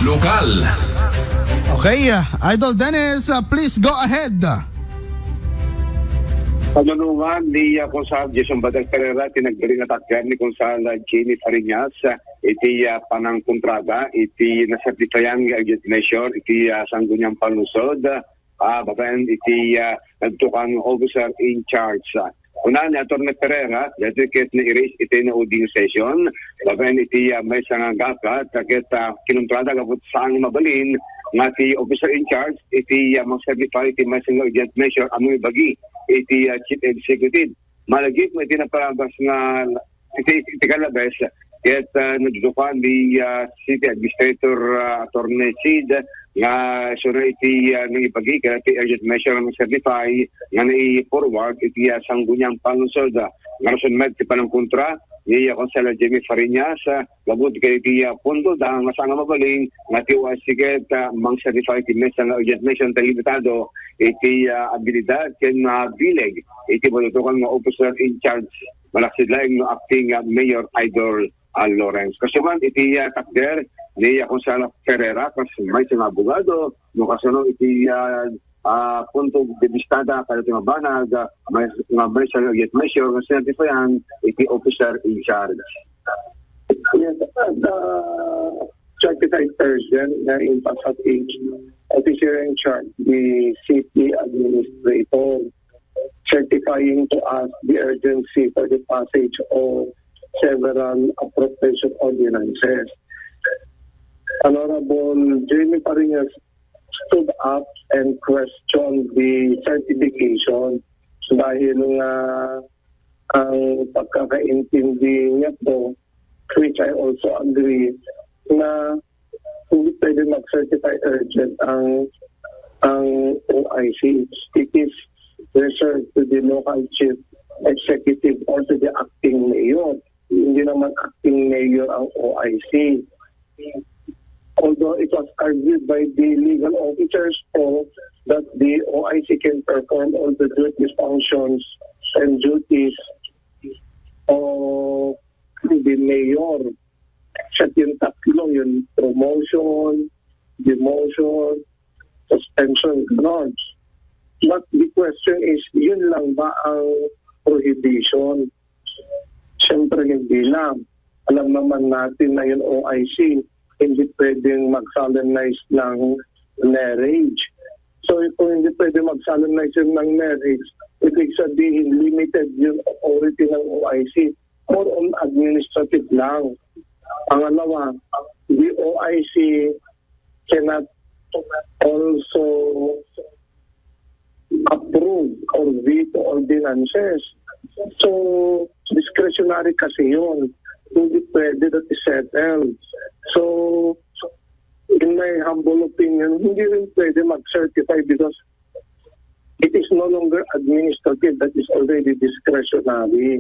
Lokal. Okay, Idol Dennis, please go ahead. Pagulungan ni Konsal Jason Badang Pereira, tinagdaling atakyan ni Konsal Jenny Fariñas, iti panang kontrada, iti nasertifayan ng legislation, iti sanggunyang palusod, babayan iti nagtukang officer in charge. Una ni Atty. Pereira, dedicate ni Iris iti na uding session, babayan iti may sangagat, takit kinontrada kapot saan mabalin, nga ti officer in charge, iti mag-certify iti may single urgent measure, amoy bagi, iti chief executive. Malagit mo iti naparabas nga, iti kalabes, kaya nagdudukan ni City Administrator Atty. Sid, nga sura iti nang ipagi, kaya iti urgent measure ng certify, nga na-forward iti sanggunyang palusod. Nga rason med, ti panang kontra, ni Konsel Jenny Fariñas, labod kay iti pondo dahang masanga mabaling, nga ti wasiket mang-certify iti mesa nga urgent measure limitado, iti abilidad, ken bileg, iti malutukan nga officer in charge, malaksid laing no acting Mayor Idol Lawrence. Kasi man, iti takder ni Konsel Pereira, kasi may siyang abogado, no kasunod iti punto de bistada kada ti mabanag may siyang urgent measure nga certifyan iti officer in charge. Yes, the certified person na in passage officer in charge, the city administrator, certifying to us the urgency for the passage of several appropriation ordinances. Honorable Jamie Fariñas stood up and questioned the certification dahil nga ang pagkakaintindi niya po, which I also agree, na hindi pwede mag-certify urgent ang OIC. It is reserved to the local chief executive or to the acting mayor. Hindi naman acting mayor ang OIC. Although it was argued by the legal officers that the OIC can perform all the duties, functions, and duties of the mayor. Except yung tatlo, yung promotion, demotion, suspension, gano'n. But the question is, yun lang ba ang prohibition? Siyempre hindi lang. Alam naman natin na yung OIC, hindi pwedeng mag-solemnize ng marriage. So kung hindi pwedeng mag-solemnize ng marriage, ibig sabihin limited yung authority ng OIC or on administrative lang. Pangalawa, the OIC cannot also approve or veto ordinances. So discretionary kasi yun. Hindi pwede that is settled. So, in my humble opinion, hindi rin pwede mag-certify because it is no longer administrative, that is already discretionary.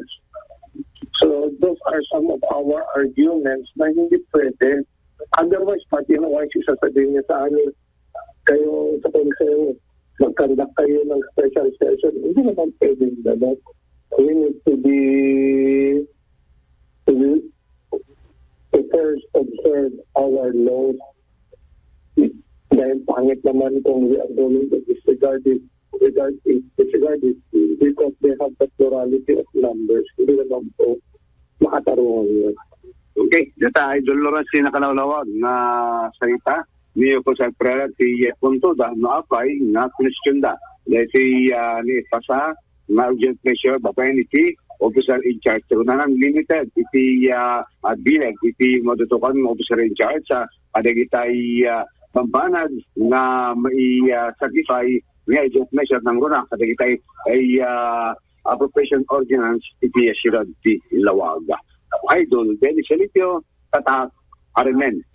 So, those are some of our arguments na hindi pwede. Otherwise, pati yung OIC sasabihin niya sa amin, kayo sa konseyo, mag-conduct kayo ng special session. Hindi naman pwede na. We need to first observe our laws. Dahil pangit naman kung we are going to disregard it because they have the plurality of numbers. Hindi naman po makatarungan yun. Okay, data Idol Lawrence nakalawlawag na salita ni Konsel Pereira ti punto dahil na-apply na question da. Dahil ni Pasa na urgent measure babayan iti officer in charge. So, nanang limited iti bilag iti madutukan ng officer in charge sa kadagitay pambanag na mai-certify nga urgent measure ng runa kadagitay ay appropriation ordinance iti assurad ti Lawag. Idol Dennis Elitio, Tatak, Arimen.